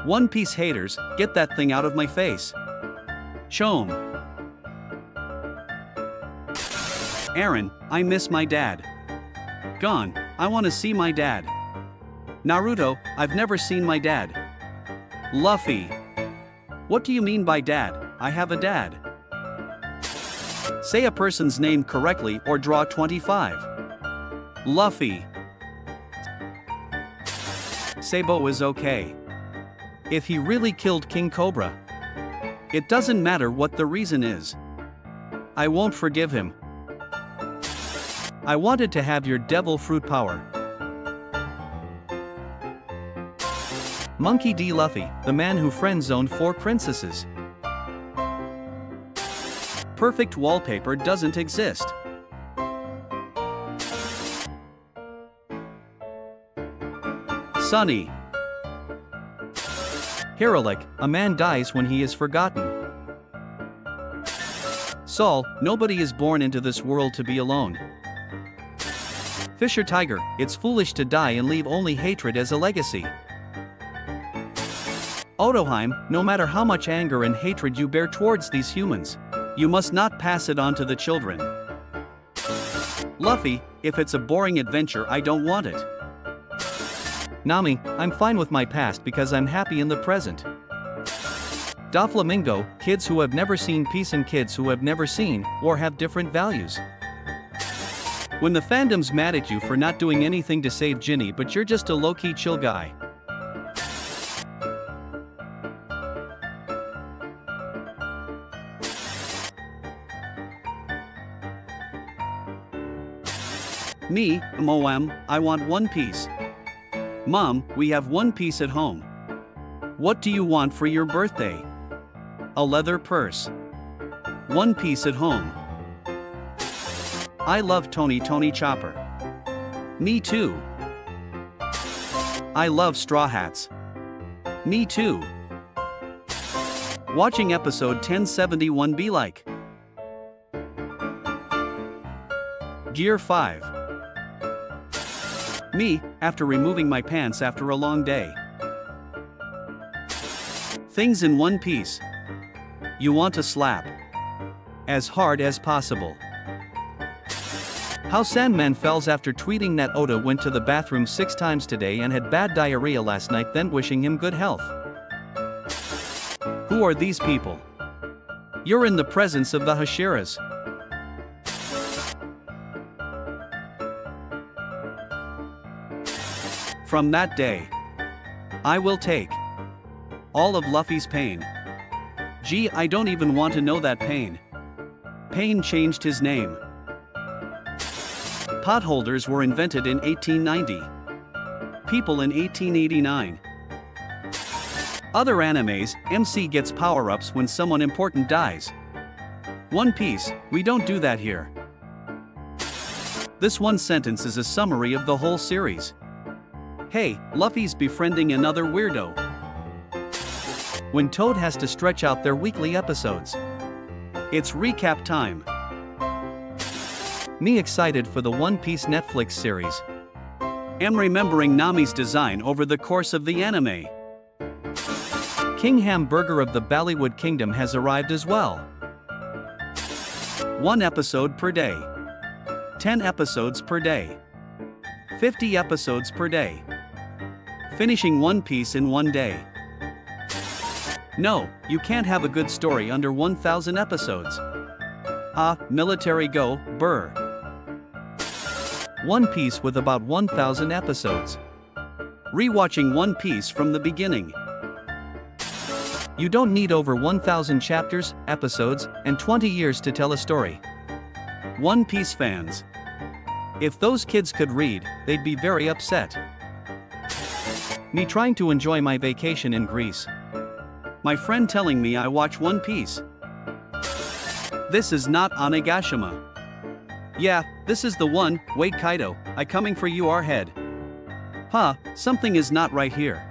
One Piece haters, get that thing out of my face. Chom. Aaron, I miss my dad. Gon, I want to see my dad. Naruto, I've never seen my dad. Luffy. What do you mean by dad? I have a dad. Say a person's name correctly or draw 25. Luffy. Sabo is okay. If he really killed King Cobra, it doesn't matter what the reason is. I won't forgive him. I wanted to have your devil fruit power. Monkey D. Luffy, the man who friend-zoned 4 princesses. Perfect wallpaper doesn't exist. Sunny. Herolic, a man dies when he is forgotten. Saul, nobody is born into this world to be alone. Fisher Tiger, it's foolish to die and leave only hatred as a legacy. Otoheim, no matter how much anger and hatred you bear towards these humans, you must not pass it on to the children. Luffy, if it's a boring adventure, I don't want it. Nami, I'm fine with my past because I'm happy in the present. Doflamingo, kids who have never seen peace and kids who have never seen, or have different values. When the fandom's mad at you for not doing anything to save Ginny but you're just a low-key chill guy. Me, Moam, I want One Piece. Mom, we have One Piece at home. What do you want for your birthday? A leather purse. One Piece at home. I love Tony Chopper. Me too. I love Straw Hats. Me too. Watching episode 1071 be like. Gear 5. Me, after removing my pants after a long day. Things in One Piece. You want to slap. As hard as possible. How Sandman fells after tweeting that Oda went to the bathroom 6 times today and had bad diarrhea last night, then wishing him good health. Who are these people? You're in the presence of the Hashiras. From that day, I will take all of Luffy's pain. Gee, I don't even want to know that pain. Pain changed his name. Potholders were invented in 1890. People in 1889. Other animes, MC gets power-ups when someone important dies. One Piece, we don't do that here. This one sentence is a summary of the whole series. Hey, Luffy's befriending another weirdo. When Toad has to stretch out their weekly episodes. It's recap time. Me excited for the One Piece Netflix series. Am remembering Nami's design over the course of the anime. King Hamburger of the Bollywood Kingdom has arrived as well. 1 episode per day. 10 episodes per day. 50 episodes per day. Finishing One Piece in 1 day. No, you can't have a good story under 1,000 episodes. Military go, brr. One Piece with about 1,000 episodes. Rewatching One Piece from the beginning. You don't need over 1,000 chapters, episodes, and 20 years to tell a story. One Piece fans. If those kids could read, they'd be very upset. Me trying to enjoy my vacation in Greece. My friend telling me I watch One Piece. This is not Onigashima. Yeah, this is the one. Wait, Kaido, I coming for you, our head. Something is not right here.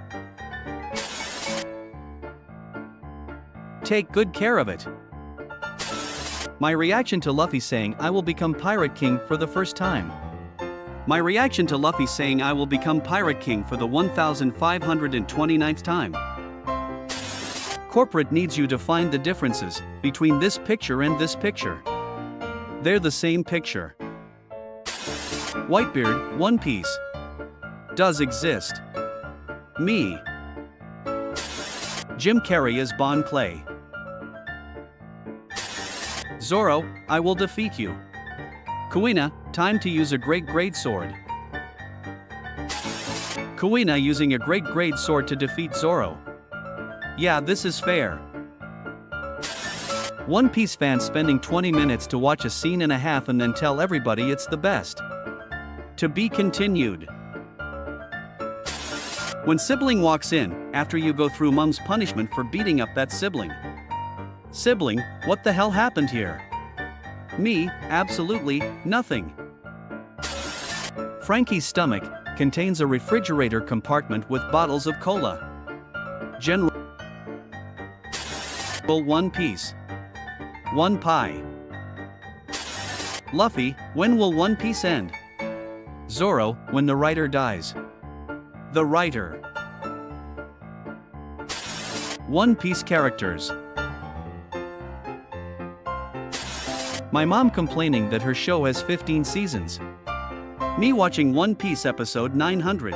Take good care of it. My reaction to Luffy saying I will become Pirate King for the first time. My reaction to Luffy saying I will become Pirate King for the 1529th time. Corporate needs you to find the differences between this picture and this picture. They're the same picture. Whitebeard, One Piece. Does exist. Me. Jim Carrey as Bon Clay. Zoro, I will defeat you. Kuina, time to use a great sword. Kuina using a great sword to defeat Zoro. Yeah, this is fair. One Piece fans spending 20 minutes to watch a scene and a half and then tell everybody it's the best. To be continued. When sibling walks in, after you go through mom's punishment for beating up that sibling. Sibling, what the hell happened here? Me, absolutely, nothing. Frankie's stomach contains a refrigerator compartment with bottles of cola. General One Piece. One pie. Luffy, when will One Piece end? Zoro, when the writer dies. The writer. One Piece characters. My mom complaining that her show has 15 seasons. Me watching One Piece episode 900.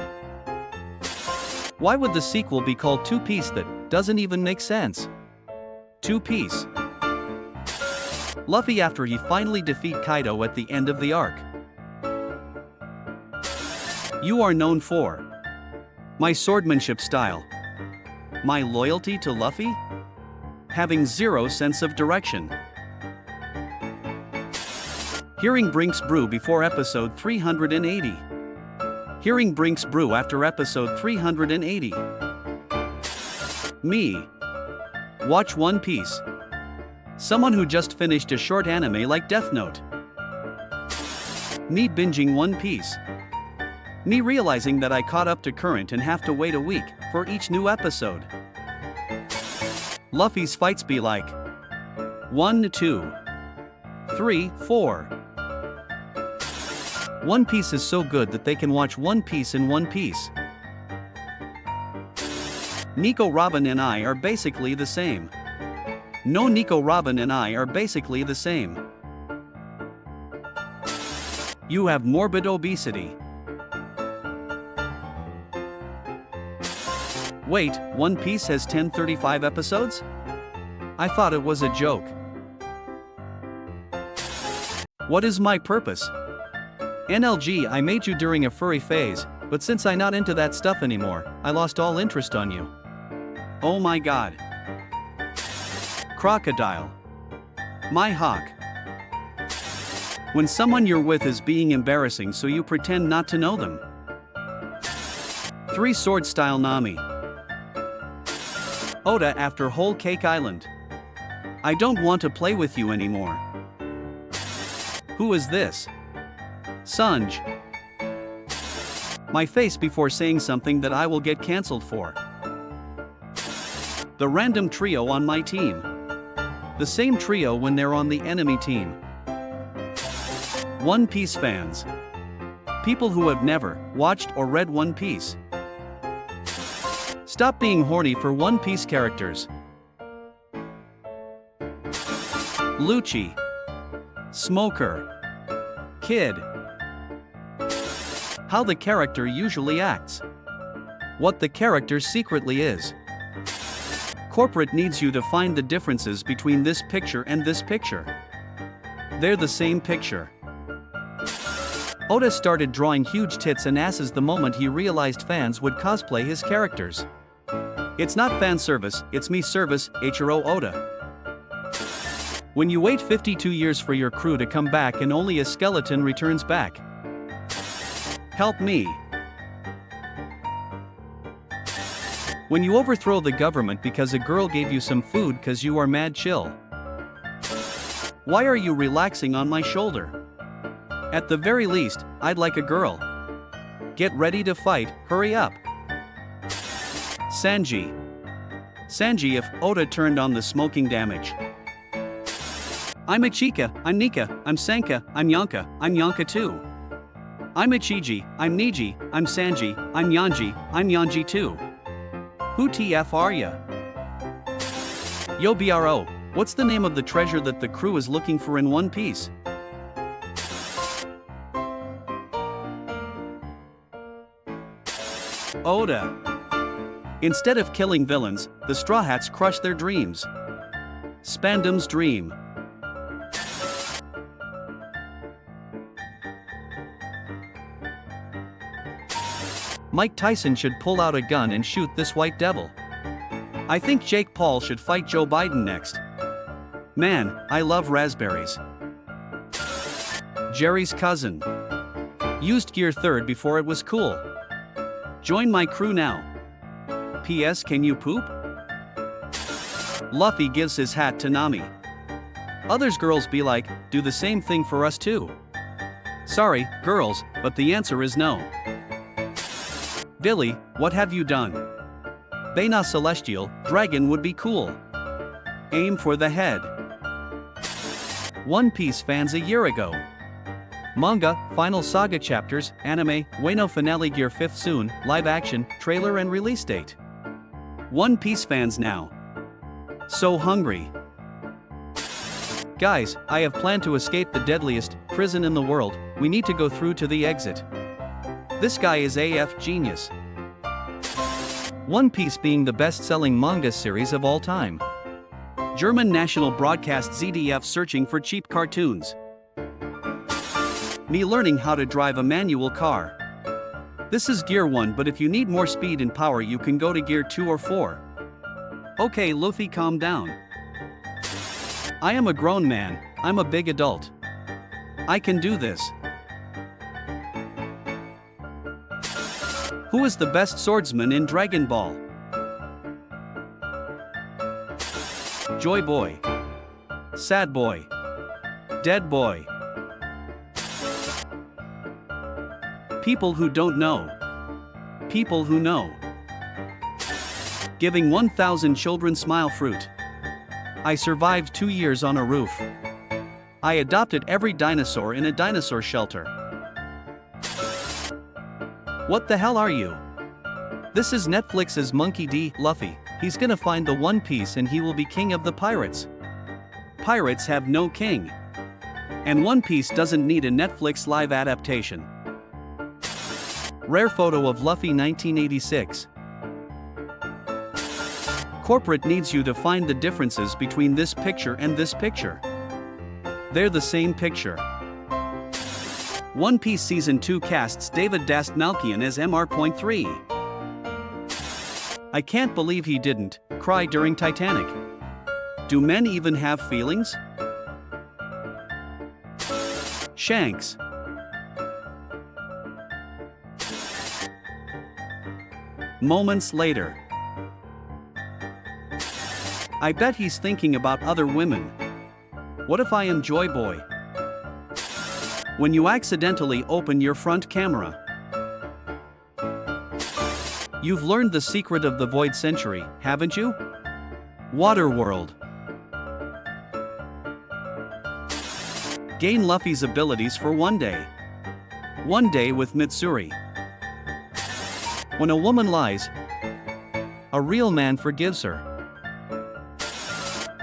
Why would the sequel be called Two Piece? That doesn't even make sense. Two Piece. Luffy after he finally defeat Kaido at the end of the arc. You are known for my swordsmanship style. My loyalty to Luffy? Having zero sense of direction. Hearing Brink's brew before episode 380. Hearing Brink's brew after episode 380. Me. Watch One Piece. Someone who just finished a short anime like Death Note. Me binging One Piece. Me realizing that I caught up to current and have to wait a week for each new episode. Luffy's fights be like 1, 2, 3, 4. One Piece is so good that they can watch One Piece in one piece. Nico Robin and I are basically the same. No, Nico Robin and I are basically the same. You have morbid obesity. Wait, One Piece has 1035 episodes? I thought it was a joke. What is my purpose? NLG, I made you during a furry phase, but since I'm not into that stuff anymore, I lost all interest on you. Oh my god. Crocodile. My hawk. When someone you're with is being embarrassing, so you pretend not to know them. Three sword style Nami. Oda after Whole Cake Island. I don't want to play with you anymore. Who is this? Sanji. My face before saying something that I will get cancelled for. The random trio on my team. The same trio when they're on the enemy team. One Piece fans. People who have never watched or read One Piece. Stop being horny for One Piece characters. Lucci. Smoker. Kid. How the character usually acts. What the character secretly is. Corporate needs you to find the differences between this picture and this picture. They're the same picture. Oda started drawing huge tits and asses the moment he realized fans would cosplay his characters. It's not fan service, it's me service, Eiichiro Oda. When you wait 52 years for your crew to come back and only a skeleton returns back. Help me. When you overthrow the government because a girl gave you some food cause you are mad chill. Why are you relaxing on my shoulder? At the very least, I'd like a girl. Get ready to fight, hurry up. Sanji. Sanji if Oda turned on the smoking damage. I'm Ichika, I'm Nika, I'm Sanka, I'm Yonka, I'm Yonka too. I'm Ichiji, I'm Niji, I'm Sanji, I'm Yanji too. Who TF are ya? Yo bro, what's the name of the treasure that the crew is looking for in One Piece? Oda. Instead of killing villains, the Straw Hats crush their dreams. Spandom's dream. Mike Tyson should pull out a gun and shoot this white devil. I think Jake Paul should fight Joe Biden next. Man, I love raspberries. Jerry's cousin. Used gear third before it was cool. Join my crew now. P.S. Can you poop? Luffy gives his hat to Nami. Others girls be like, do the same thing for us too. Sorry, girls, but the answer is no. Billy, what have you done? Bena Celestial, dragon would be cool. Aim for the head. One Piece fans a year ago. Manga, final saga chapters, anime, Wano finale gear 5th soon, live action, trailer and release date. One Piece fans now. So hungry. Guys, I have planned to escape the deadliest prison in the world. We need to go through to the exit. This guy is AF genius. One Piece being the best-selling manga series of all time. German national broadcast ZDF searching for cheap cartoons. Me learning how to drive a manual car. This is gear 1, but if you need more speed and power you can go to gear 2 or 4. Okay Luffy, calm down. I am a grown man, I'm a big adult. I can do this. Who is the best swordsman in Dragon Ball? Joy Boy. Sad Boy. Dead Boy. People who don't know. People who know. Giving 1,000 children smile fruit. I survived 2 years on a roof. I adopted every dinosaur in a dinosaur shelter. What the hell are you? This is Netflix's Monkey D. Luffy. He's gonna find the One Piece and he will be king of the pirates. Pirates have no king. And One Piece doesn't need a Netflix live adaptation. Rare photo of Luffy 1986. Corporate needs you to find the differences between this picture and this picture. They're the same picture. One Piece Season 2 casts David Dastmalchian as Mr.3. I can't believe he didn't cry during Titanic. Do men even have feelings? Shanks. Moments later. I bet he's thinking about other women. What if I am Joy Boy? When you accidentally open your front camera. You've learned the secret of the Void Century, haven't you? Waterworld. Gain Luffy's abilities for one day. One day with Mitsuri. When a woman lies, a real man forgives her.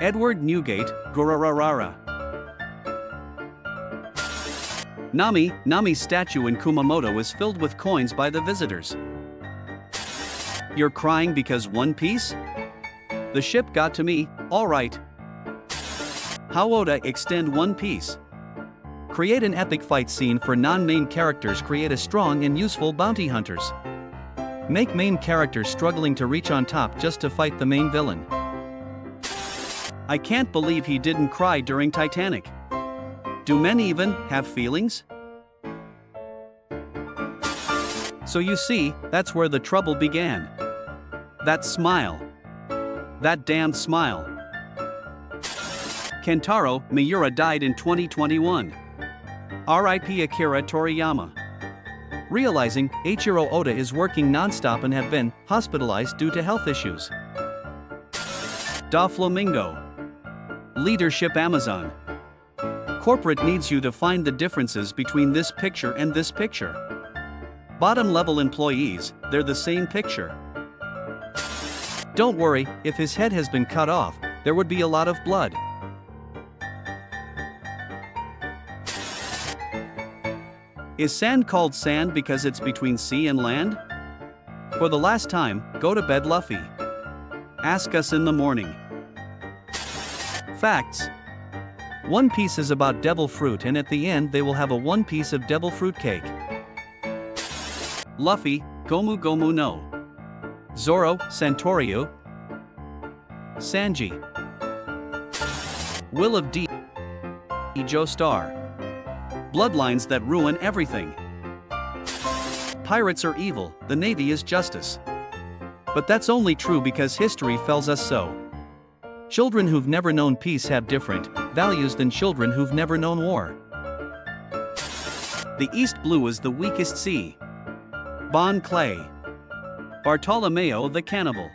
Edward Newgate, Gurararara. Nami's statue in Kumamoto is filled with coins by the visitors. You're crying because One Piece? The ship got to me, alright. How Oda extend One Piece? Create an epic fight scene for non-main characters. Create a strong and useful bounty hunters. Make main characters struggling to reach on top just to fight the main villain. I can't believe he didn't cry during Titanic. Do men even have feelings? So you see, that's where the trouble began. That smile. That damned smile. Kentaro Miura died in 2021. R.I.P. Akira Toriyama. Realizing Eiichiro Oda is working non-stop and have been hospitalized due to health issues. Da Flamingo. Leadership Amazon. Corporate needs you to find the differences between this picture and this picture. Bottom-level employees, they're the same picture. Don't worry, if his head has been cut off, There would be a lot of blood. Is sand called sand because it's between sea and land? For the last time, go to bed, Luffy. Ask us in the morning. Facts. One Piece is about devil fruit, and at the end they will have a one piece of devil fruit cake. Luffy, Gomu Gomu no. Zoro, Santoryu. Sanji. Will of D. Joestar. Bloodlines that ruin everything. Pirates are evil, the Navy is justice. But that's only true because history tells us so. Children who've never known peace have different values than children who've never known war. The East Blue is the weakest sea. Bon Clay. Bartolomeo the Cannibal.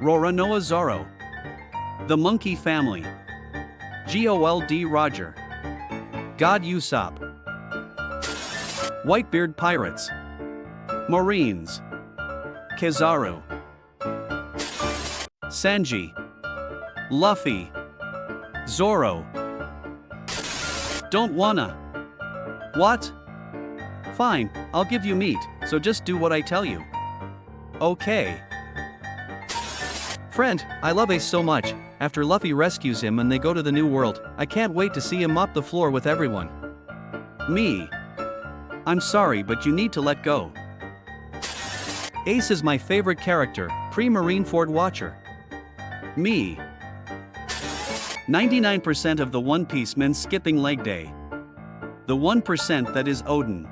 Roronoa Zoro. The Monkey Family. Gold Roger. God Usopp. Whitebeard Pirates. Marines. Kizaru. Sanji. Luffy. Zoro. Don't wanna. What? Fine, I'll give you meat, so just do what I tell you. Okay. Friend, I love Ace so much. After Luffy rescues him and they go to the new world, I can't wait to see him mop the floor with everyone. Me. I'm sorry, but you need to let go. Ace is my favorite character, pre-Marineford Watcher. Me. 99% of the One Piece men skipping leg day. The 1% that is Odin.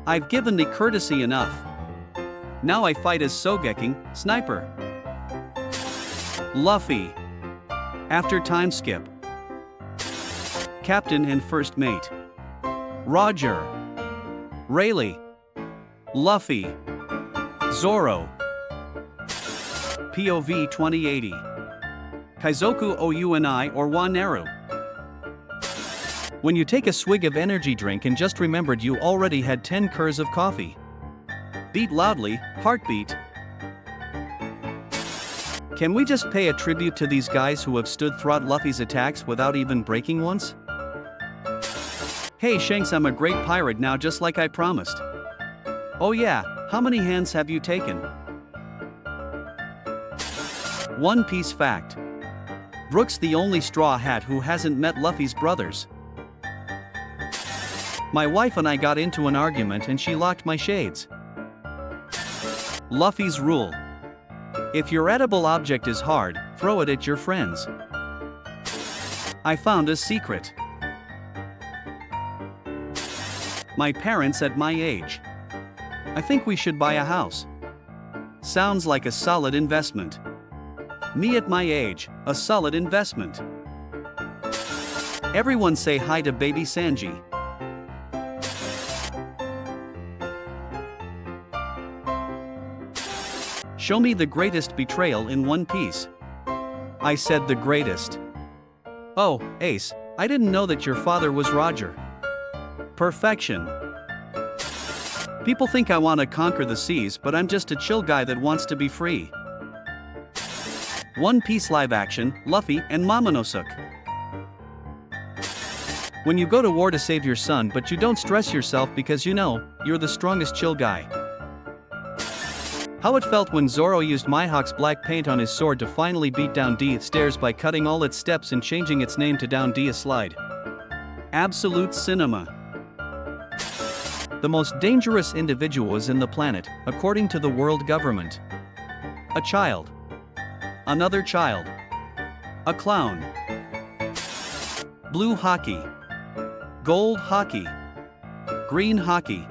I've given the courtesy enough. Now I fight as Sogeking, Sniper. Luffy. After time skip. Captain and First Mate. Roger. Rayleigh. Luffy. Zoro. POV 2080. Kaizoku Ouni or Waneru. When you take a swig of energy drink and just remembered you already had 10 curs of coffee. Beat loudly, heartbeat. Can we just pay a tribute to these guys who have stood throughout Luffy's attacks without even breaking once? Hey Shanks, I'm a great pirate now, just like I promised. Oh yeah, how many hands have you taken? One Piece fact. Brook's the only Straw Hat who hasn't met Luffy's brothers. My wife and I got into an argument and she locked my shades. Luffy's rule. If your edible object is hard, throw it at your friends. I found a secret. My parents at my age. I think we should buy a house. Sounds like a solid investment. Me at my age, a solid investment. Everyone say hi to baby Sanji. Show me the greatest betrayal in One Piece. I said the greatest. Oh, Ace, I didn't know that your father was Roger. Perfection. People think I want to conquer the seas, but I'm just a chill guy that wants to be free. One Piece live action, Luffy and Momonosuke. When you go to war to save your son, but you don't stress yourself because you know, you're the strongest chill guy. How it felt when Zoro used Mihawk's black paint on his sword to finally beat down D stairs by cutting all its steps and changing its name to Down D a Slide. Absolute cinema. The most dangerous individual is in the planet, according to the world government. A child. Another child. A clown. Blue Haki. Gold Haki. Green Haki.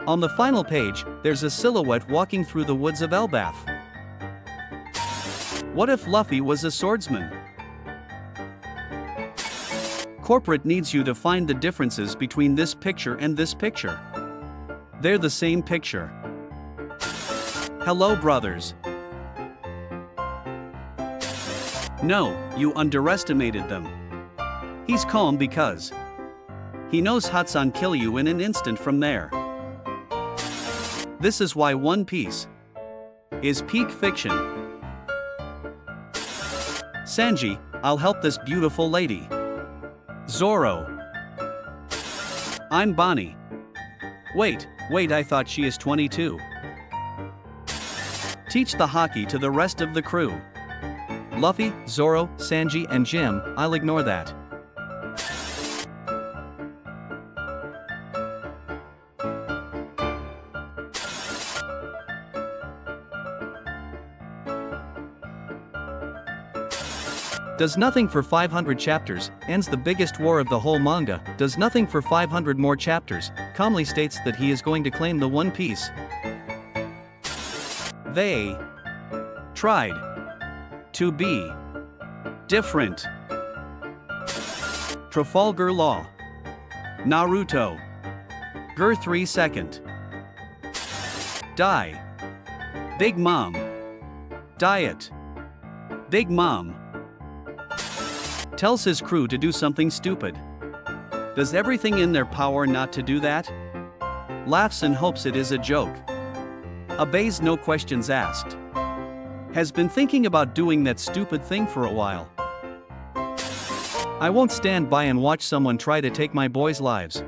On the final page, there's a silhouette walking through the woods of Elbaf. What if Luffy was a swordsman? Corporate needs you to find the differences between this picture and this picture. They're the same picture. Hello, brothers. No, you underestimated them. He's calm because he knows Hatsan kill you in an instant from there. This is why One Piece is peak fiction. Sanji, I'll help this beautiful lady. Zoro. I'm Bonnie. Wait, I thought she is 22. Teach the Haki to the rest of the crew. Luffy, Zoro, Sanji and Jim, I'll ignore that. Does nothing for 500 chapters, ends the biggest war of the whole manga, does nothing for 500 more chapters, calmly states that he is going to claim the One Piece. They tried to be different. Trafalgar Law. Naruto. Ger 3 second. Die. Big Mom. Diet. Big Mom tells his crew to do something stupid. Does everything in their power not to do that? Laughs and hopes it is a joke. Obeys, no questions asked. Has been thinking about doing that stupid thing for a while. I won't stand by and watch someone try to take my boys' lives.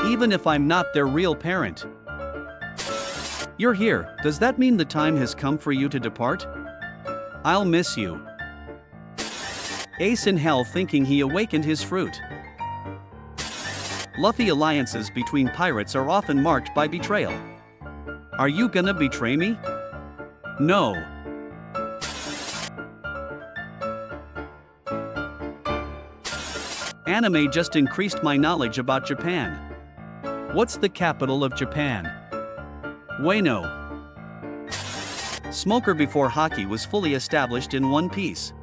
Even if I'm not their real parent. You're here, does that mean the time has come for you to depart? I'll miss you. Ace in hell thinking he awakened his fruit. Luffy, alliances between pirates are often marked by betrayal. Are you gonna betray me? No. Anime just increased my knowledge about Japan. What's the capital of Japan? Ueno. Smoker before Haki was fully established in One Piece.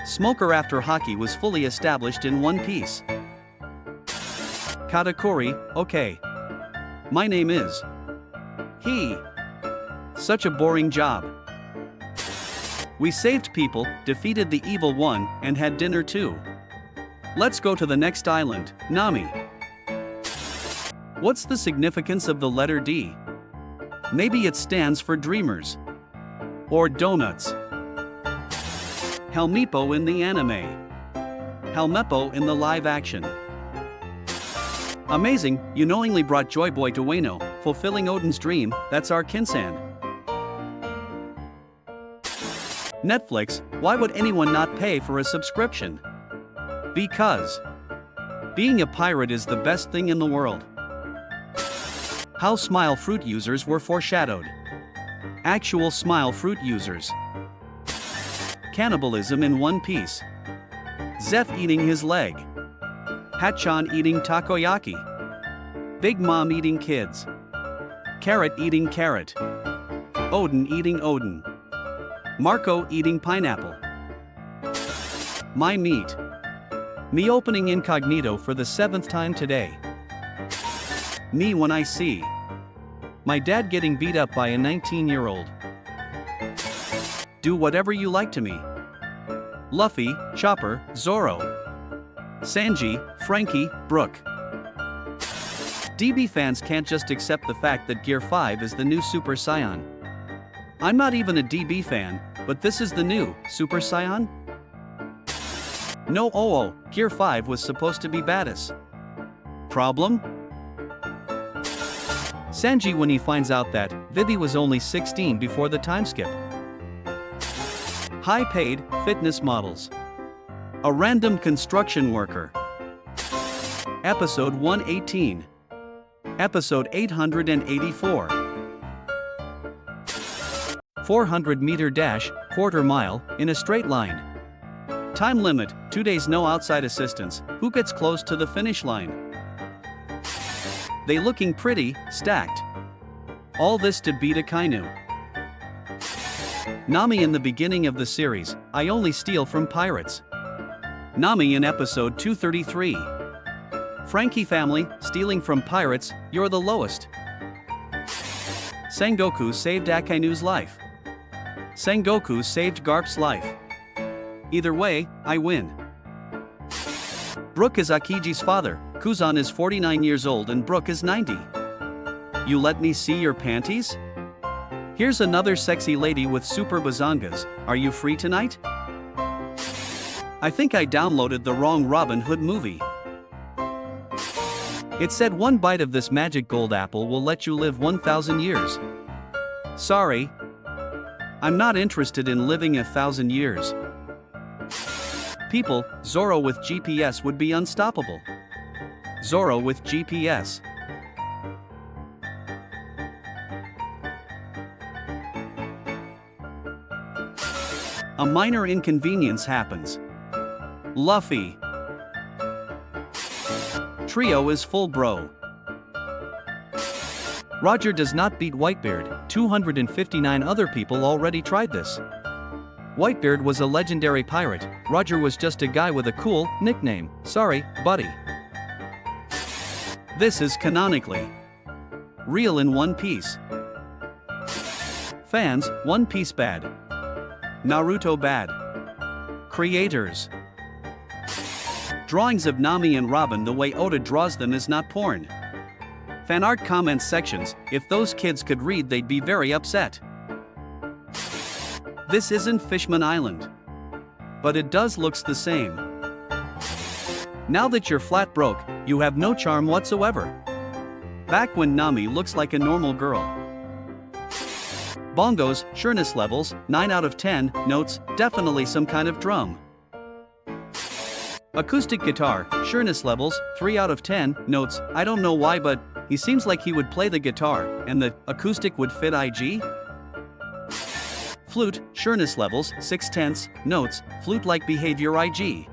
Smoker after Haki was fully established in One Piece. Katakuri, okay. My name is He. Such a boring job. We saved people, defeated the evil one, and had dinner too. Let's go to the next island, Nami. What's the significance of the letter D? Maybe it stands for dreamers. Or donuts. Helmeppo in the anime. Helmeppo in the live action. Amazing, you knowingly brought Joy Boy to Ueno, fulfilling Odin's dream, that's our Kinsan. Netflix, why would anyone not pay for a subscription? Because being a pirate is the best thing in the world. How Smile Fruit users were foreshadowed. Actual Smile Fruit users. Cannibalism in One Piece. Zeph eating his leg. Hachan eating takoyaki. Big Mom eating kids. Carrot eating carrot. Odin eating Odin. Marco eating pineapple. My meat. Me opening incognito for the 7th time today. Me when I see my dad getting beat up by a 19-year-old. Do whatever you like to me. Luffy, Chopper, Zoro. Sanji, Frankie, Brook. DB fans can't just accept the fact that Gear 5 is the new Super Saiyan. I'm not even a DB fan, but this is the new Super Saiyan? No, Gear 5 was supposed to be badass. Problem? Sanji when he finds out that Vivi was only 16 before the time skip. High-paid fitness models. A random construction worker. Episode 118. Episode 884. 400-meter dash, quarter mile, in a straight line. Time limit, 2 days, no outside assistance. Who gets close to the finish line? They looking pretty stacked. All this to beat Akainu. Nami in the beginning of the series, I only steal from pirates. Nami in episode 233. Frankie family, stealing from pirates, you're the lowest. Sengoku saved Akainu's life. Sengoku saved Garp's life. Either way, I win. Brook is Akiji's father, Kuzan is 49 years old and Brook is 90. You let me see your panties? Here's another sexy lady with super bazongas, are you free tonight? I think I downloaded the wrong Robin Hood movie. It said one bite of this magic gold apple will let you live 1,000 years. Sorry. I'm not interested in living 1,000 years. People, Zoro with GPS would be unstoppable. Zoro with GPS. A minor inconvenience happens. Luffy. Trio is full bro. Roger does not beat Whitebeard. 259 other people already tried this. Whitebeard was a legendary pirate. Roger was just a guy with a cool nickname. Sorry, buddy. This is canonically real in One Piece. Fans, One Piece bad. Naruto bad. Creators. Drawings of Nami and Robin the way Oda draws them is not porn. Fan art comments sections, if those kids could read they'd be very upset. This isn't Fishman Island. But it does looks the same. Now that you're flat broke, you have no charm whatsoever. Back when Nami looks like a normal girl. Bongos, sureness levels, 9 out of 10, notes, definitely some kind of drum. Acoustic guitar, sureness levels, 3 out of 10, notes, I don't know why but, he seems like he would play the guitar, and the acoustic would fit IG? Flute, sureness levels, 6/10, notes, flute-like behavior IG.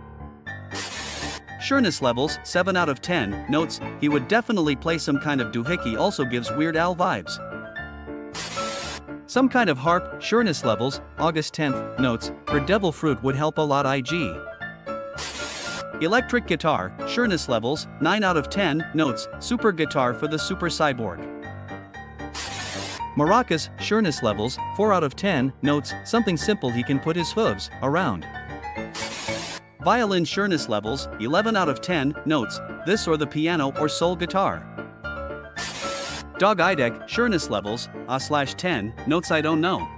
Sureness levels, 7 out of 10, notes, he would definitely play some kind of doohickey also gives Weird Al vibes. Some kind of harp, sureness levels, August 10th, notes, her devil fruit would help a lot IG. Electric guitar, sureness levels, 9 out of 10, notes, super guitar for the super cyborg. Maracas, sureness levels, 4 out of 10, notes, something simple he can put his hooves around. Violin sureness levels, 11 out of 10, notes, this or the piano or soul guitar. Dog eye deck, sureness levels, /10, notes I don't know.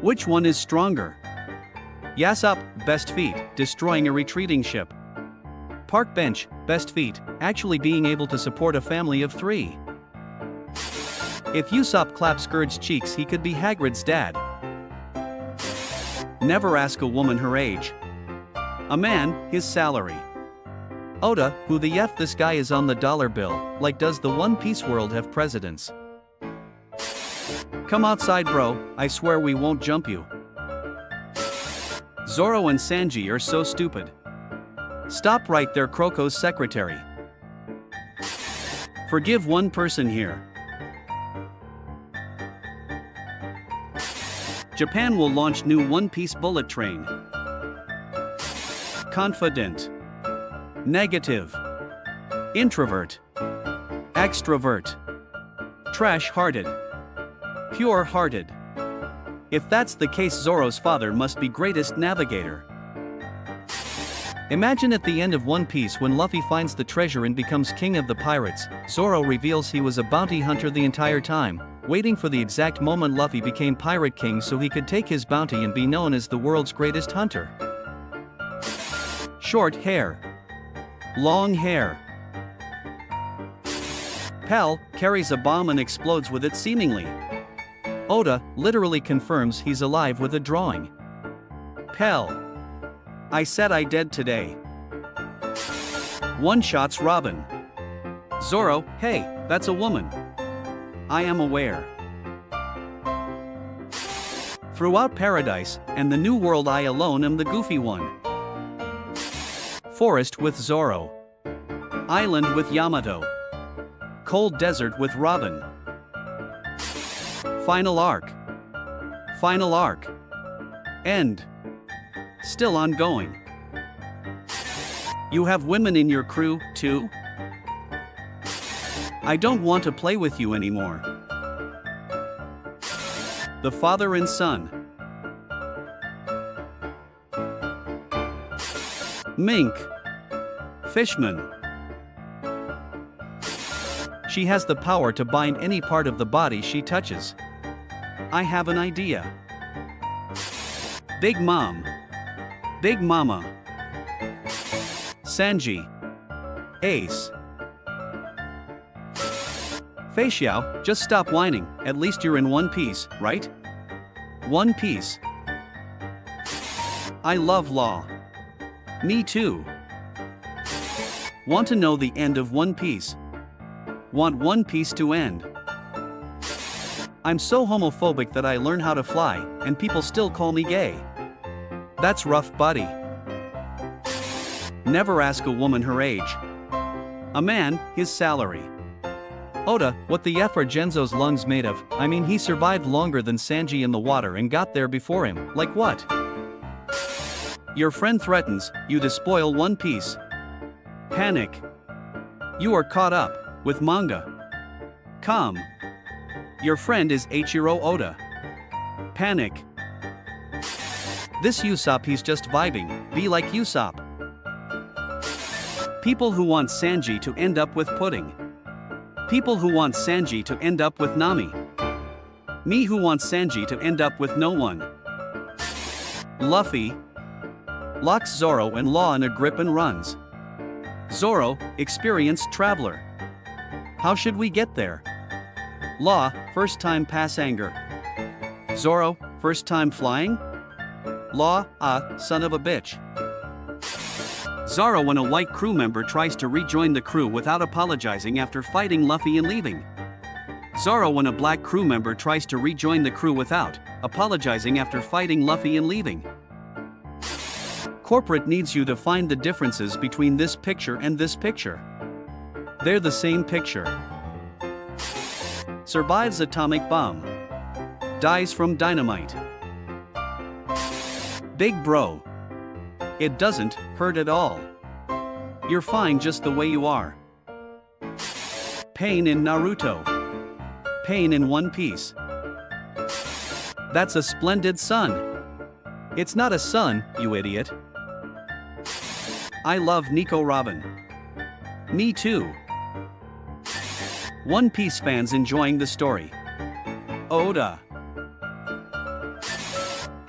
Which one is stronger? Yasop, best feat, destroying a retreating ship. Park bench, best feat, actually being able to support a family of 3. If Usopp claps Scourge's cheeks he could be Hagrid's dad. Never ask a woman her age. A man, his salary. Oda, who the F this guy is on the dollar bill, like does the One Piece world have presidents? Come outside bro, I swear we won't jump you. Zoro and Sanji are so stupid. Stop right there Croco's secretary. Forgive one person here. Japan will launch new One Piece bullet train. Confident. Negative. Introvert. Extrovert. Trash-hearted. Pure-hearted. If that's the case Zoro's father must be greatest navigator. Imagine at the end of One Piece when Luffy finds the treasure and becomes king of the pirates, Zoro reveals he was a bounty hunter the entire time, waiting for the exact moment Luffy became pirate king so he could take his bounty and be known as the world's greatest hunter. Short hair. Long hair. Pell carries a bomb and explodes with it seemingly. Oda literally confirms he's alive with a drawing. Pell. I said I dead today. One-shots Robin. Zoro, hey, that's a woman. I am aware. Throughout Paradise and the New World I alone am the goofy one. Forest with Zoro. Island with Yamato. Cold desert with Robin. Final arc. Final arc. End. Still ongoing. You have women in your crew, too? I don't want to play with you anymore. The father and son. Mink. Fishman. She has the power to bind any part of the body she touches. I have an idea. Big Mom. Big Mama. Sanji. Ace. Fei Xiao, just stop whining, at least you're in One Piece, right? One Piece. I love Law. Me too. Want to know the end of One Piece? Want One Piece to end. I'm so homophobic that I learn how to fly, and people still call me gay. That's rough, buddy. Never ask a woman her age. A man, his salary. Oda, what the F are Genzo's lungs made of? I mean, he survived longer than Sanji in the water and got there before him, like what? Your friend threatens you to spoil One Piece. Panic. You are caught up with manga. Calm. Your friend is Eiichiro Oda. Panic. This Usopp, he's just vibing, be like Usopp. People who want Sanji to end up with pudding. People who want Sanji to end up with Nami. Me who wants Sanji to end up with no one. Luffy locks Zoro and Law in a grip and runs. Zoro, experienced traveler. How should we get there? Law, first time pass anger. Zoro, first time flying? Law, son of a bitch. Zoro, when a white crew member tries to rejoin the crew without apologizing after fighting Luffy and leaving. Zoro, when a black crew member tries to rejoin the crew without apologizing after fighting Luffy and leaving. Corporate needs you to find the differences between this picture and this picture. They're the same picture. Survives atomic bomb. Dies from dynamite. Big bro. It doesn't hurt at all. You're fine just the way you are. Pain in Naruto. Pain in One Piece. That's a splendid sun. It's not a sun, you idiot. I love Nico Robin. Me too. One Piece fans enjoying the story. Oda.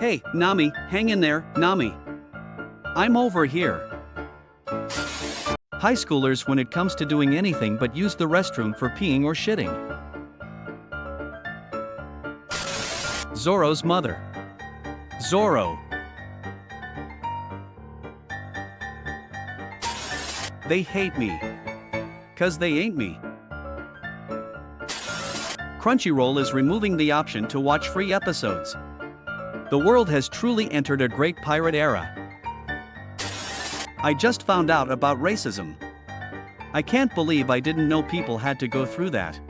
Hey, Nami, hang in there, Nami. I'm over here. High schoolers, when it comes to doing anything but use the restroom for peeing or shitting. Zoro's mother. Zoro. They hate me. 'Cause they ain't me. Crunchyroll is removing the option to watch free episodes. The world has truly entered a great pirate era. I just found out about racism. I can't believe I didn't know people had to go through that.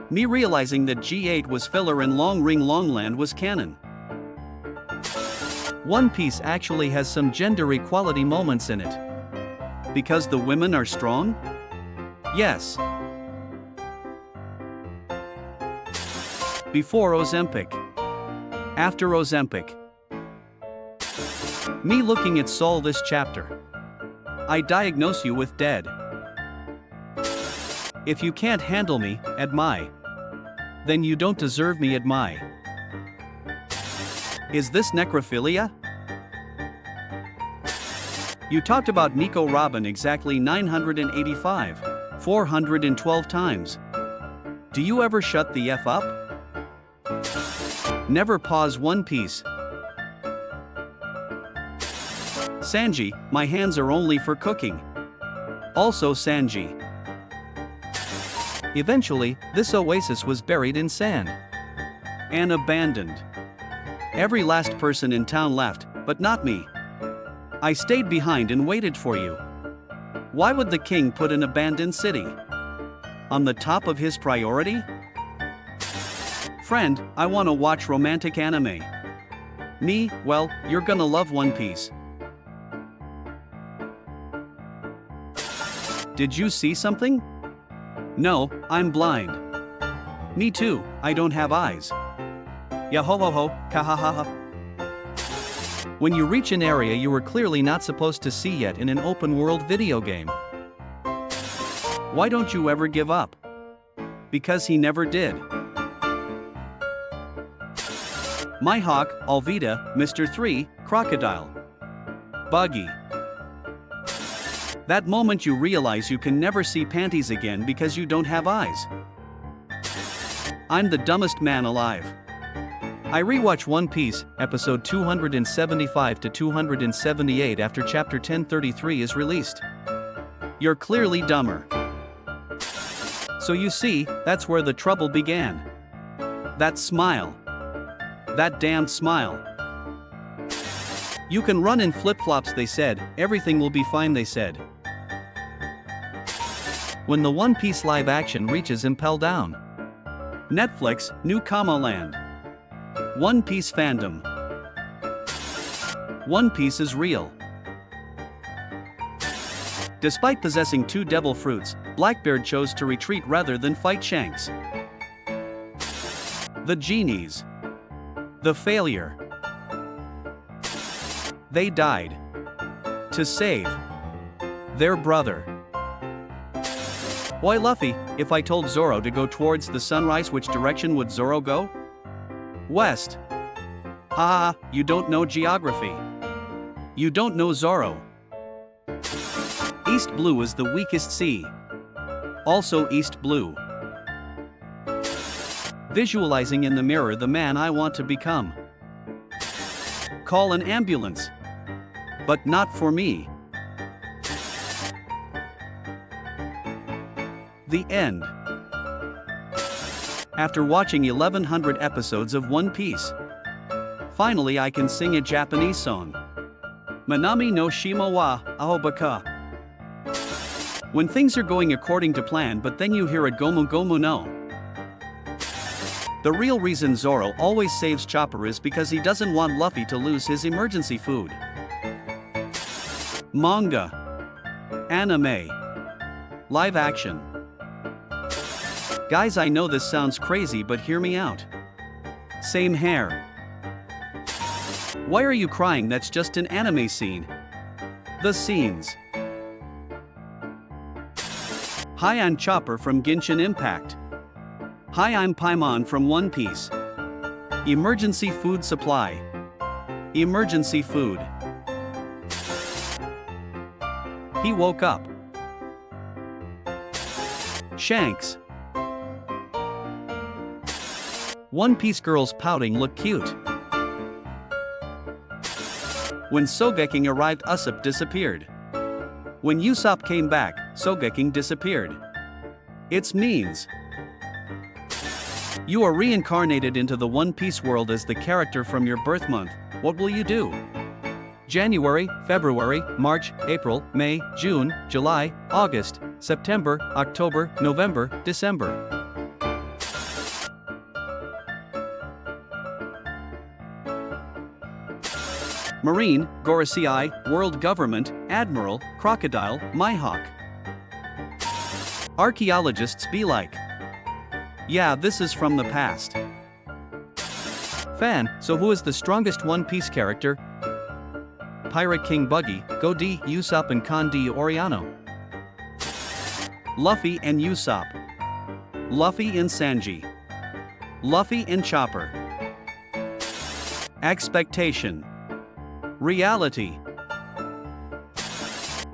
Me realizing that G8 was filler and Long Ring Longland was canon. One Piece actually has some gender equality moments in it. Because the women are strong? Yes. Before Ozempic. After Ozempic. Me looking at Saul this chapter. I diagnose you with dead. If you can't handle me, then you don't deserve me, Is this necrophilia? You talked about Nico Robin exactly 412 times. Do you ever shut the F up? Never pause One Piece. Sanji, my hands are only for cooking. Also Sanji. Eventually, this oasis was buried in sand. And abandoned. Every last person in town left, but not me. I stayed behind and waited for you. Why would the king put an abandoned city on the top of his priority? Friend, I want to watch romantic anime. Me, well, you're gonna love One Piece. Did you see something? No, I'm blind. Me too, I don't have eyes. Yahohoho, kahahaha. When you reach an area you were clearly not supposed to see yet in an open-world video game. Why don't you ever give up? Because he never did. Mihawk, Alvida, Mr. 3, Crocodile. Buggy. That moment you realize you can never see panties again because you don't have eyes. I'm the dumbest man alive. I rewatch One Piece, episode 275 to 278 after chapter 1033 is released. You're clearly dumber. So you see, that's where the trouble began. That smile. That damned smile. You can run in flip-flops, they said, everything will be fine, they said. When the One Piece live action reaches Impel Down. Netflix, New Comma Land. One Piece fandom. One Piece is real. Despite possessing 2 devil fruits, Blackbeard chose to retreat rather than fight Shanks. The genies. The failure. They died. To save their brother. Why, Luffy, if I told Zoro to go towards the sunrise, which direction would Zoro go? West. Haha, you don't know geography. You don't know Zoro. East Blue is the weakest sea. Also East Blue. Visualizing in the mirror the man I want to become. Call an ambulance. But not for me. The end. After watching 1100 episodes of One Piece, finally I can sing a Japanese song. Manami no shima wa ahobaka. When things are going according to plan, but then you hear a gomu gomu no. The real reason Zoro always saves Chopper is because he doesn't want Luffy to lose his emergency food. Manga. Anime. Live action. Guys, I know this sounds crazy, but hear me out. Same hair. Why are you crying? That's just an anime scene. The scenes. Hi, I'm Chopper from Genshin Impact. Hi, I'm Paimon from One Piece. Emergency food supply. Emergency food. He woke up. Shanks. One Piece girls pouting look cute. When Sogeking arrived, Usopp disappeared. When Usopp came back, Sogeking disappeared. It's means. You are reincarnated into the One Piece world as the character from your birth month. What will you do? January, February, March, April, May, June, July, August, September, October, November, December. Marine, Gorosei, World Government, Admiral, Crocodile, Mihawk. Archaeologists be like. Yeah, this is from the past. Fan, so who is the strongest One Piece character? Pirate King Buggy, Go D, Usopp and Con D Oriano. Luffy and Usopp. Luffy and Sanji. Luffy and Chopper. Expectation. Reality.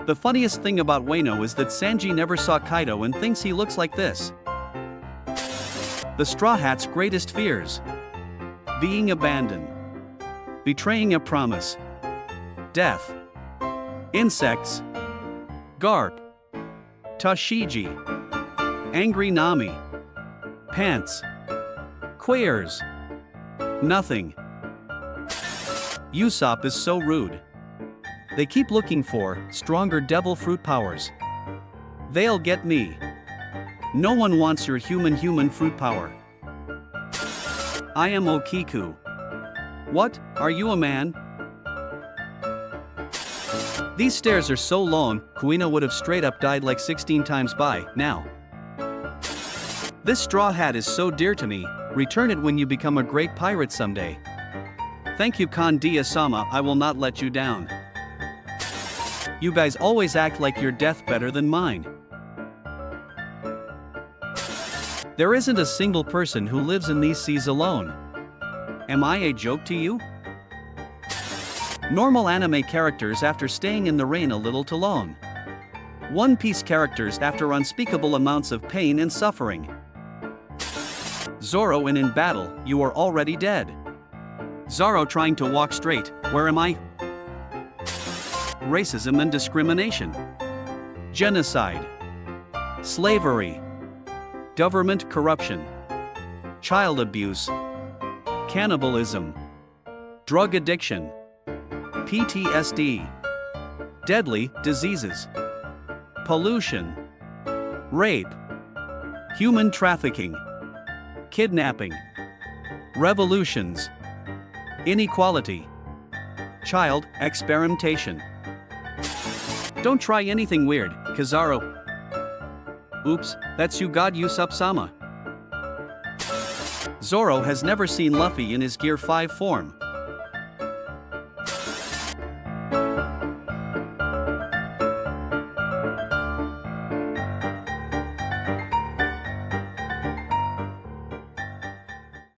The funniest thing about Wano is that Sanji never saw Kaido and thinks he looks like this. The Straw Hat's greatest fears. Being abandoned. Betraying a promise. Death. Insects. Garp. Tashigi. Angry Nami. Pants. Queers. Nothing. Usopp is so rude. They keep looking for stronger devil fruit powers. They'll get me. No one wants your human fruit power. I am Okiku. What, are you a man? These stairs are so long, Kuina would have straight up died like 16 times by now. This straw hat is so dear to me, return it when you become a great pirate someday. Thank you, Con Dia-sama, I will not let you down. You guys always act like your death better than mine. There isn't a single person who lives in these seas alone. Am I a joke to you? Normal anime characters after staying in the rain a little too long. One Piece characters after unspeakable amounts of pain and suffering. Zoro in battle, you are already dead. Zoro trying to walk straight, where am I? Racism and discrimination. Genocide. Slavery. Government corruption. Child abuse. Cannibalism. Drug addiction. PTSD. Deadly diseases. Pollution. Rape. Human trafficking. Kidnapping. Revolutions. Inequality. Child experimentation. Don't try anything weird, Kizaru. Oops, that's you God Usopp-sama. Zoro has never seen Luffy in his Gear 5 form.